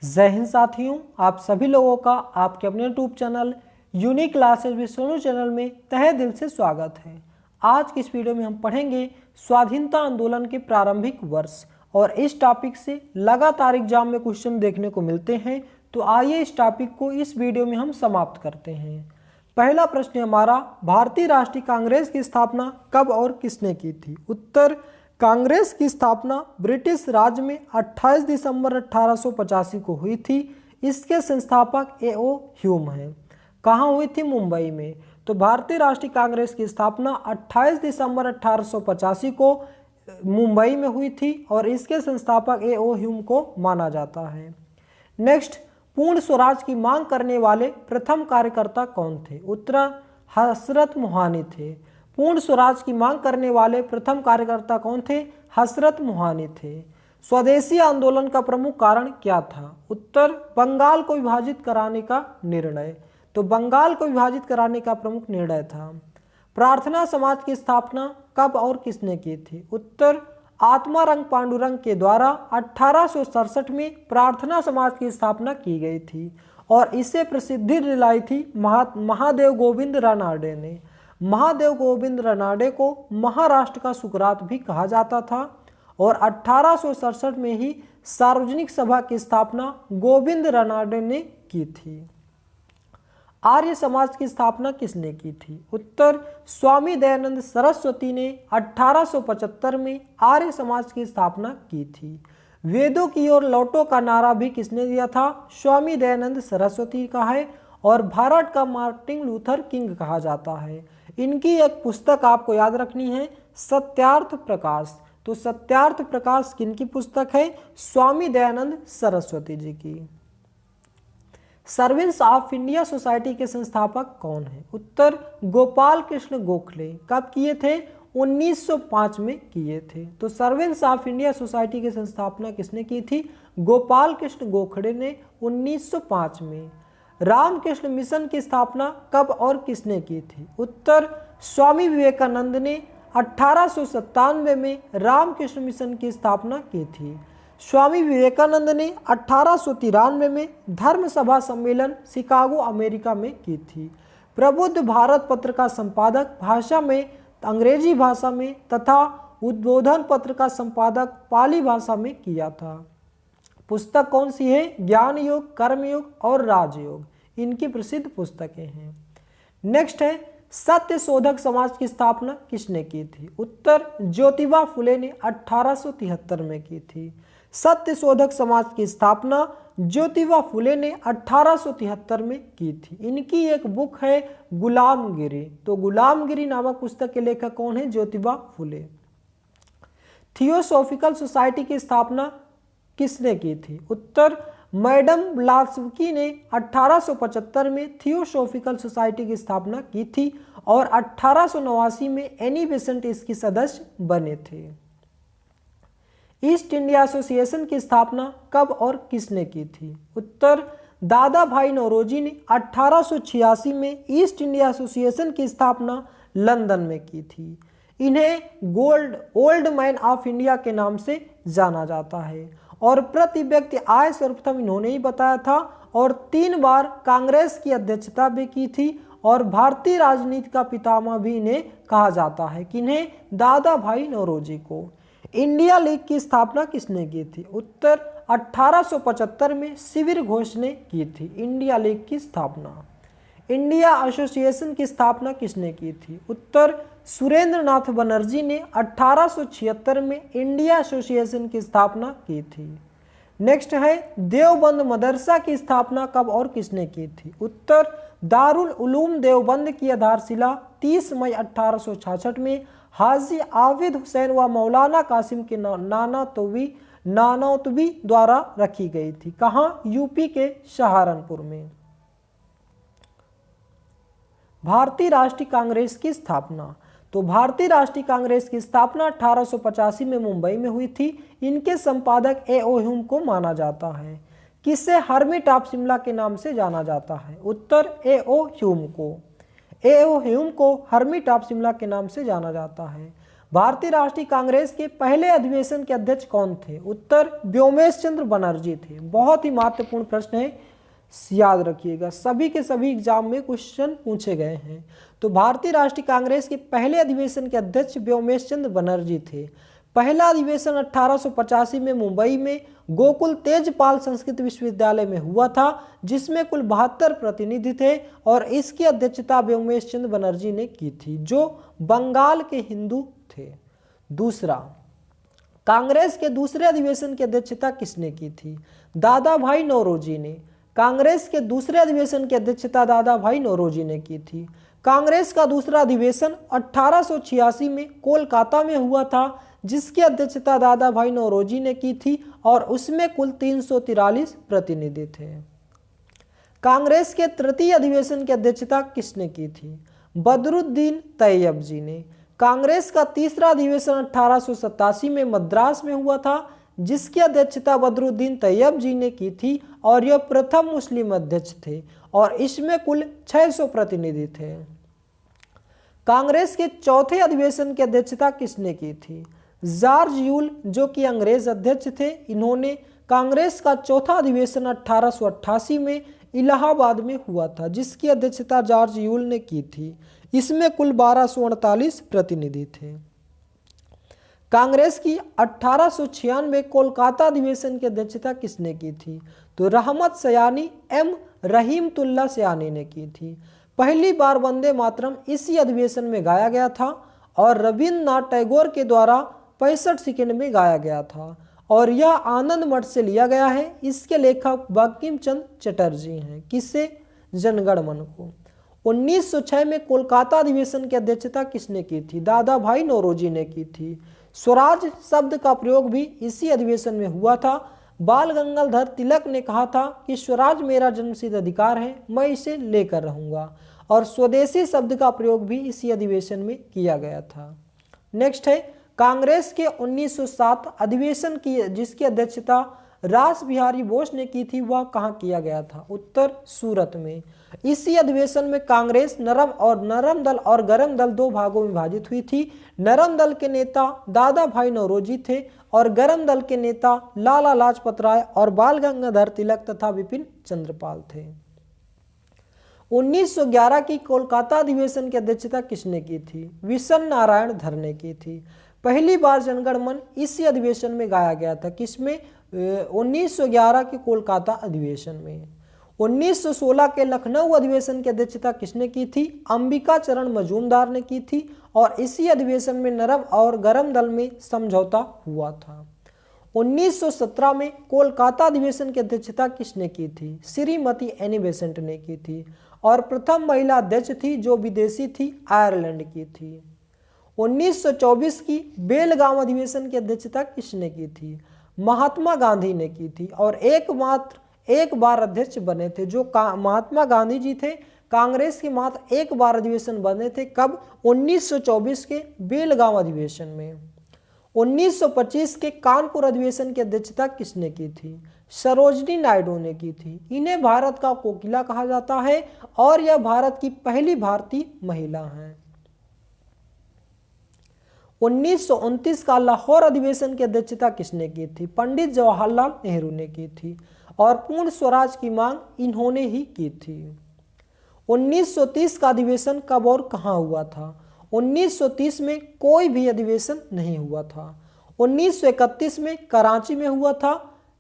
जय हिंद साथियों, आप सभी लोगों का आपके अपने YouTube channel unique classes with Sonu channel में तहे दिल से स्वागत है। आज की इस वीडियो में हम पढ़ेंगे स्वाधीनता आंदोलन के प्रारंभिक वर्ष और इस टॉपिक से लगातार एग्जाम में क्वेश्चन देखने को मिलते हैं। तो आइए इस टॉपिक को इस वीडियो में हम समाप्त करते हैं। पहला प्रश्न हमारा, भारतीय राष्ट्रीय कांग्रेस की स्थापना कब और किसने की थी? उत्तर, कांग्रेस की स्थापना ब्रिटिश राज में 28 दिसंबर 1885 को हुई थी। इसके संस्थापक A.O. ह्यूम हैं। कहाँ हुई थी? मुंबई में। तो भारतीय राष्ट्रीय कांग्रेस की स्थापना 28 दिसंबर 1885 को मुंबई में हुई थी और इसके संस्थापक A.O. ह्यूम को माना जाता है। नेक्स्ट, पूर्ण स्वराज की मांग करने वाले प्रथम कार्यकर्ता कौन थे? उत्तर, हजरत मोहानी थे। पूर्ण स्वराज की मांग करने वाले प्रथम कार्यकर्ता कौन थे? हजरत मोहानी थे। स्वदेशी आंदोलन का प्रमुख कारण क्या था? उत्तर, बंगाल को विभाजित कराने का निर्णय। तो बंगाल को विभाजित कराने का प्रमुख निर्णय था। प्रार्थना समाज की स्थापना कब और किसने की थी? उत्तर, आत्मारंग पांडुरंग के द्वारा 1867 में प्रार्थना समाज की स्थापना की गई थी और इसे प्रसिद्धि दिलाई थी महादेव गोविंद रानाडे ने। महादेव गोविंद रानाडे को महाराष्ट्र का सुकरात भी कहा जाता था और 1867 में ही सार्वजनिक सभा की स्थापना गोविंद रानाडे ने की थी। आर्य समाज की स्थापना किसने की थी? उत्तर, स्वामी दयानंद सरस्वती ने 1875 में आर्य समाज की स्थापना की थी। वेदों की ओर लौटो का नारा भी किसने दिया था? स्वामी दयानंद सरस्वती का है और भारत का मार्टिन लूथर किंग कहा जाता है। इनकी एक पुस्तक आपको याद रखनी है, सत्यार्थ प्रकाश। तो सत्यार्थ प्रकाश किनकी पुस्तक है? स्वामी दयानंद सरस्वती जी की। सर्वेंट्स ऑफ इंडिया सोसाइटी के संस्थापक कौन है? उत्तर, गोपाल कृष्ण गोखले। कब किए थे? 1905 में किए थे। तो सर्वेंट्स ऑफ इंडिया सोसाइटी की संस्थापना किसने की थी? गोपाल कृष्ण गोखले ने 1905 में। रामकृष्ण मिशन की स्थापना कब और किसने की थी? उत्तर, स्वामी विवेकानंद ने 1897 में रामकृष्ण मिशन की स्थापना की थी। स्वामी विवेकानंद ने 1893 में धर्म सभा सम्मेलन शिकागो अमेरिका में की थी। प्रबुद्ध भारत पत्र का संपादक भाषा में अंग्रेजी भाषा में तथा उद्बोधन पत्र का संपादक पाली भाषा में किया था। पुस्तक कौन सी है? ज्ञान योग, कर्मयोग और राजयोग। इनकी प्रसिद्ध पुस्तकें हैं। नेक्स्ट है, सत्य शोधक समाज की स्थापना किसने की थी? उत्तर, ज्योतिबा फुले ने 1873 में की थी। सत्य शोधक समाज की स्थापना ज्योतिबा फुले ने 1873 में की थी। इनकी एक बुक है गुलामगिरी। तो गुलामगिरी नामक पुस्तक के लेखक कौन है? ज्योतिबा फुले। थियोसॉफिकल सोसाइटी की स्थापना किसने की थी? उत्तर, मैडम ब्लास्की ने 1875 में थियोसॉफिकल सोसाइटी की स्थापना की थी और 1889 में एनी बेसेंट इसकी सदस्य बने थे। ईस्ट इंडिया एसोसिएशन की स्थापना कब और किसने की थी? उत्तर, दादा भाई नौरोजी ने 1886 में ईस्ट इंडिया एसोसिएशन की स्थापना लंदन में की थी। इन्हें ओल्ड मैन ऑफ इंडिया के नाम से जाना जाता है और प्रति व्यक्ति आय सर्वप्रथम इन्होंने ही बताया था और 3 बार कांग्रेस की अध्यक्षता भी की थी और भारतीय राजनीति का पितामह भी इन्हें कहा जाता है। किन्हें? दादा भाई नौरोजी को। इंडिया लीग की स्थापना किसने की थी? उत्तर, 1875 में शिविर घोष ने की थी इंडिया लीग की स्थापना। इंडिया एसोसिएशन की स्थापना किसने की थी? उत्तर, सुरेंद्र नाथ बनर्जी ने 1876 में इंडिया एसोसिएशन की स्थापना की थी। नेक्स्ट है, देवबंद मदरसा की स्थापना कब और किसने की थी? उत्तर, दारुल उलूम देवबंद की आधारशिला 30 मई 1866 में हाजी आबिद हुसैन व मौलाना कासिम के नानौतवी द्वारा रखी गई थी। कहाँ? यूपी के सहारनपुर में। भारतीय राष्ट्रीय कांग्रेस की स्थापना। तो भारतीय राष्ट्रीय कांग्रेस की स्थापना 1885 में मुंबई में हुई थी। इनके संपादक A.O. ह्यूम को माना जाता है। किसे हर्मिट ऑफ शिमला के नाम से जाना जाता है? उत्तर, A.O. ह्यूम को। A.O. ह्यूम को हर्मिट ऑफ शिमला के नाम से जाना जाता है। भारतीय राष्ट्रीय कांग्रेस के पहले अधिवेशन के अध्यक्ष कौन थे? उत्तर व्योमेश चंद्र बनर्जी थे। बहुत ही महत्वपूर्ण प्रश्न है, याद रखिएगा, सभी के सभी एग्जाम में क्वेश्चन पूछे गए हैं। तो भारतीय राष्ट्रीय कांग्रेस के पहले अधिवेशन के अध्यक्ष व्योमेश चंद्र बनर्जी थे। पहला अधिवेशन 1885 में मुंबई में गोकुल तेजपाल संस्कृत विश्वविद्यालय में हुआ था, जिसमें कुल 72 प्रतिनिधि थे और इसकी अध्यक्षता व्योमेश चंद्र बनर्जी ने की थी, जो बंगाल के हिंदू थे। दूसरा, कांग्रेस के दूसरे अधिवेशन की अध्यक्षता किसने की थी? दादा भाई नौरोजी ने। कांग्रेस के दूसरे अधिवेशन की अध्यक्षता दादा भाई नौरोजी ने की थी। कांग्रेस का दूसरा अधिवेशन 1886 में कोलकाता में हुआ था, जिसकी अध्यक्षता दादा भाई नौरोजी ने की थी और उसमें कुल 343 प्रतिनिधि थे। कांग्रेस के तृतीय अधिवेशन की अध्यक्षता किसने की थी? बदरुद्दीन तैयब जी ने। कांग्रेस का तीसरा अधिवेशन 1887 में मद्रास में हुआ था, जिसकी अध्यक्षता बदरुद्दीन तैयब जी ने की थी और यह प्रथम मुस्लिम अध्यक्ष थे और इसमें कुल 600 प्रतिनिधि थे। कांग्रेस के चौथे अधिवेशन की अध्यक्षता किसने की थी? जॉर्ज यूल, जो कि अंग्रेज अध्यक्ष थे। इन्होंने कांग्रेस का चौथा अधिवेशन 1888 में इलाहाबाद में हुआ था, जिसकी अध्यक्षता जॉर्ज यूल ने की थी। इसमें कुल 1248 प्रतिनिधि थे। कांग्रेस की 1896 कोलकाता अधिवेशन की अध्यक्षता किसने की थी? तो रहमत सयानी एम रहीमतुल्ला सयानी ने की थी। पहली बार वंदे मातरम इसी अधिवेशन में गाया गया था और रविन्द्रनाथ टैगोर के द्वारा 65 सेकंड में गाया गया था और यह आनंद मठ से लिया गया है। इसके लेखक बंकिम चंद्र चटर्जी हैं। किससे? जनगण मन को। 1906 में कोलकाता अधिवेशन की अध्यक्षता किसने की थी? दादा भाई नौरोजी ने की थी। स्वराज शब्द का प्रयोग भी इसी अधिवेशन में हुआ था। बाल गंगाधर तिलक ने कहा था कि स्वराज मेरा जन्मसिद्ध अधिकार है, मैं इसे लेकर रहूंगा, और स्वदेशी शब्द का प्रयोग भी इसी अधिवेशन में किया गया था। नेक्स्ट है कांग्रेस के 1907 अधिवेशन की जिसकी अध्यक्षता रास बिहारी बोस ने की थी, वह कहाँ किया गया था? उत्तर सूरत में। इसी अधिवेशन में कांग्रेस नरम दल और गरम दल दो भागों में विभाजित हुई थी। नरम दल के नेता दादा भाई नौरोजी थे और गरम दल के नेता लाला लाजपत राय और बाल गंगाधर तिलक तथा विपिन चंद्रपाल थे। 1911 की कोलकाता अधिवेशन की अध्यक्षता किसने की थी? विशन नारायण धर ने की थी। पहली बार जनगण मन इसी अधिवेशन में गाया गया था। किसमें? 1911 के कोलकाता अधिवेशन में। 1916 के लखनऊ अधिवेशन की अध्यक्षता किसने की थी? अंबिका चरण मजूमदार ने की थी और इसी अधिवेशन में नरम और गरम दल में समझौता हुआ था। 1917 में कोलकाता अधिवेशन की अध्यक्षता किसने की थी? श्रीमती एनी बेसेंट ने की थी और प्रथम महिला अध्यक्ष थी जो विदेशी थी, आयरलैंड की थी। 1924 की बेलगांव अधिवेशन की अध्यक्षता किसने की थी? महात्मा गांधी ने की थी और एक बार अध्यक्ष बने थे। जो महात्मा गांधी जी थे, कांग्रेस के मात्र एक बार अधिवेशन बने थे। कब? 1924 के बेलगांव अधिवेशन में। 1925 के कानपुर अधिवेशन की अध्यक्षता किसने की थी? सरोजनी नायडू ने की थी। इन्हें भारत का कोकिला कहा जाता है और यह भारत की पहली भारतीय महिला हैं। 1929 का लाहौर अधिवेशन की अध्यक्षता किसने की थी? पंडित जवाहरलाल नेहरू ने की थी और पूर्ण स्वराज की मांग इन्होंने ही की थी। 1930 का अधिवेशन कब और कहां हुआ था? 1930 में कोई भी अधिवेशन नहीं हुआ था। 1931 में कराची में हुआ था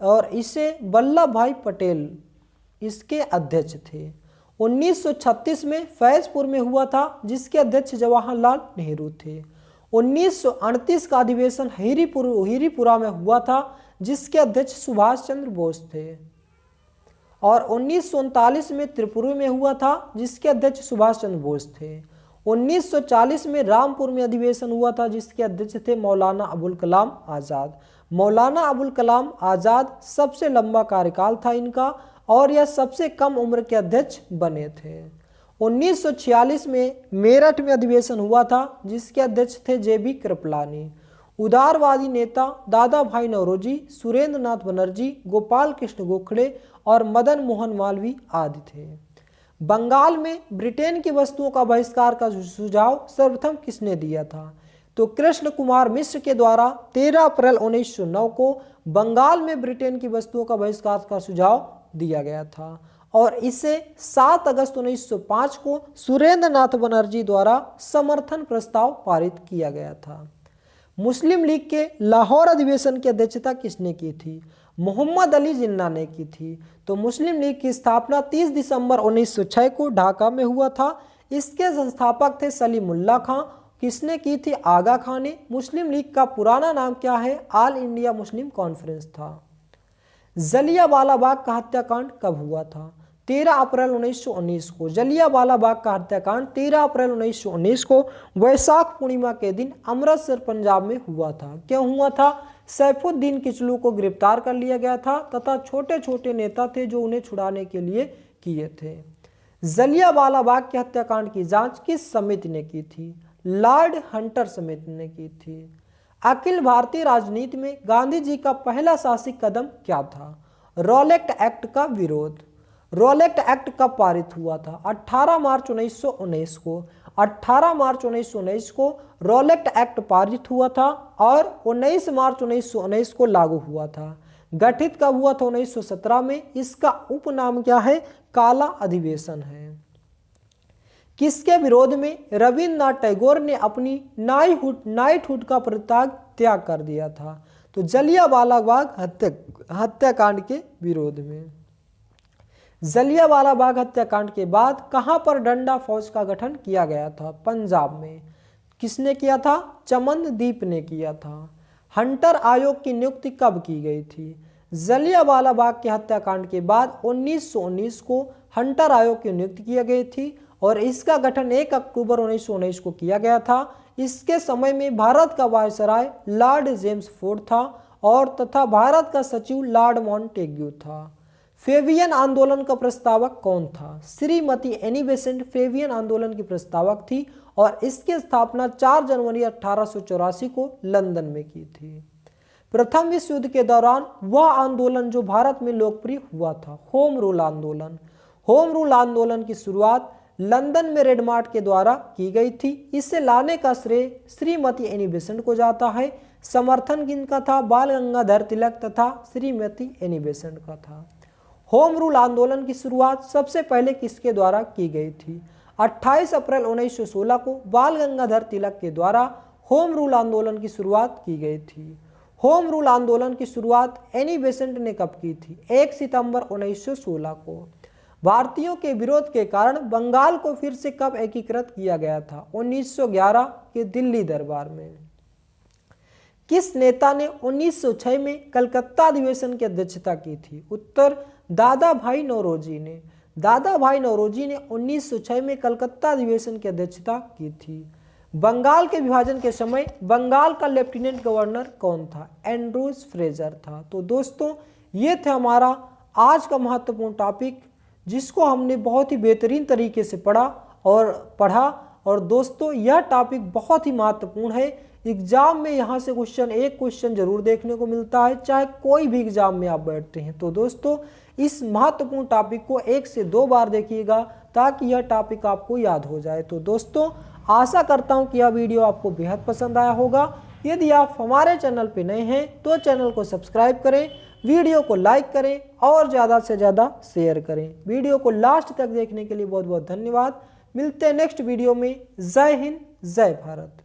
और इसे वल्लभ भाई पटेल इसके अध्यक्ष थे। 1936 में फैजपुर में हुआ था जिसके अध्यक्ष जवाहरलाल नेहरू थे। 1938 का अधिवेशन हीरीपुरा में हुआ था जिसके अध्यक्ष सुभाष चंद्र बोस थे और 1939 में त्रिपुरा में हुआ था जिसके अध्यक्ष सुभाष चंद्र बोस थे। 1940 में रामपुर में अधिवेशन हुआ था जिसके अध्यक्ष थे मौलाना अबुल कलाम आज़ाद। मौलाना अबुल कलाम आज़ाद सबसे लंबा कार्यकाल था इनका और यह सबसे कम उम्र के अध्यक्ष बने थे। 1946 में मेरठ में अधिवेशन हुआ था जिसके अध्यक्ष थे JB कृपलानी। उदारवादी नेता दादा भाई नौरोजी, सुरेंद्र नाथ बनर्जी, गोपाल कृष्ण गोखले और मदन मोहन मालवीय आदि थे। बंगाल में ब्रिटेन की वस्तुओं का बहिष्कार का सुझाव सर्वप्रथम किसने दिया था? तो कृष्ण कुमार मिश्र के द्वारा 13 अप्रैल 1909 को बंगाल में ब्रिटेन की वस्तुओं का बहिष्कार का सुझाव दिया गया था और इसे 7 अगस्त 1905 को सुरेंद्र नाथ बनर्जी द्वारा समर्थन प्रस्ताव पारित किया गया था। मुस्लिम लीग के लाहौर अधिवेशन की अध्यक्षता किसने की थी? मोहम्मद अली जिन्ना ने की थी। तो मुस्लिम लीग की स्थापना 30 दिसंबर 1906 को ढाका में हुआ था। इसके संस्थापक थे सलीमुल्लाह खां। किसने की थी? आगा खां ने। मुस्लिम लीग का पुराना नाम क्या है? ऑल इंडिया मुस्लिम कॉन्फ्रेंस था। जलियांवाला बाग का हत्याकांड कब हुआ था? 13 अप्रैल 1919 को। जलियांवाला बाग का हत्याकांड 13 अप्रैल 1919 को वैशाख पूर्णिमा के दिन अमृतसर पंजाब में हुआ था। क्यों हुआ था? सैफुद्दीन किचलू को गिरफ्तार कर लिया गया था तथा छोटे छोटे नेता थे जो उन्हें छुड़ाने के लिए किए थे। जलियांवाला बाग के हत्याकांड की जांच किस समिति ने की थी? लॉर्ड हंटर समिति ने की थी। अखिल भारतीय राजनीति में गांधी जी का पहला साहसिक कदम क्या था? रॉलेट एक्ट का विरोध। रॉलेट एक्ट कब पारित हुआ था? 18 मार्च 1919 को। 18 मार्च 1919 को रॉलेट एक्ट पारित हुआ था और 19 मार्च 1919 को लागू हुआ था। गठित कब हुआ था? 1917 में। इसका उपनाम क्या है? काला अधिवेशन है। किसके विरोध में रविन्द्रनाथ टैगोर ने अपनी नाइटहुड का त्याग कर दिया था? तो जलियांवाला बाग हत्याकांड के विरोध में। जलियांवाला बाग हत्याकांड के बाद कहां पर डंडा फौज का गठन किया गया था? पंजाब में। किसने किया था? चमनदीप ने किया था। हंटर आयोग की नियुक्ति कब की गई थी? जलियांवाला बाग के हत्याकांड के बाद 1919 को हंटर आयोग की नियुक्ति की गई थी और इसका गठन 1 अक्टूबर 1919 को किया गया था। इसके समय में भारत का वायसराय लॉर्ड जेम्स फोर्ड था और तथा भारत का सचिव लॉर्ड मॉन्टेग्यू था। फेबियन आंदोलन का प्रस्तावक कौन था? श्रीमती एनी बेसेंट फेबियन आंदोलन की प्रस्तावक थी और इसकी स्थापना 4 जनवरी 1884 को लंदन में की थी। प्रथम विश्व युद्ध के दौरान वह आंदोलन जो भारत में लोकप्रिय हुआ था, होम रूल आंदोलन। होम रूल आंदोलन की शुरुआत लंदन में रेड मार्ट के द्वारा की गई थी। इसे लाने का श्रेय श्रीमती एनी बेसेंट को जाता है। समर्थन किनका था? बाल गंगाधर तिलक तथा श्रीमती एनी बेसेंट का था। होम रूल आंदोलन की शुरुआत सबसे पहले किसके द्वारा की गई थी? 28 अप्रैल 1916 को बाल गंगाधर तिलक के द्वारा होम रूल आंदोलन की शुरुआत की गई थी। होम रूल आंदोलन की शुरुआत एनी बेसेंट ने कब की थी? 1 सितंबर 1916 को। भारतीयों के विरोध के कारण बंगाल को फिर से कब एकीकृत किया गया था? 1911 के दिल्ली दरबार में। किस नेता ने 1906 में कलकत्ता अधिवेशन की अध्यक्षता की थी? उत्तर दादा भाई नौरोजी ने। दादा भाई नौरोजी ने 1906 में कलकत्ता अधिवेशन की अध्यक्षता की थी। बंगाल के विभाजन के समय बंगाल का लेफ्टिनेंट गवर्नर कौन था? एंड्रूज फ्रेजर था। तो दोस्तों ये था हमारा आज का महत्वपूर्ण टॉपिक जिसको हमने बहुत ही बेहतरीन तरीके से पढ़ा और दोस्तों यह टॉपिक बहुत ही महत्वपूर्ण है। एग्जाम में यहाँ से एक क्वेश्चन जरूर देखने को मिलता है, चाहे कोई भी एग्जाम में आप बैठते हैं। तो दोस्तों इस महत्वपूर्ण टॉपिक को 1 से 2 बार देखिएगा ताकि यह टॉपिक आपको याद हो जाए। तो दोस्तों आशा करता हूँ कि यह वीडियो आपको बेहद पसंद आया होगा। यदि आप हमारे चैनल पर नए हैं तो चैनल को सब्सक्राइब करें, वीडियो को लाइक करें और ज़्यादा से ज़्यादा शेयर करें। वीडियो को लास्ट तक देखने के लिए बहुत बहुत धन्यवाद। मिलते हैं नेक्स्ट वीडियो में। जय हिंद, जय भारत।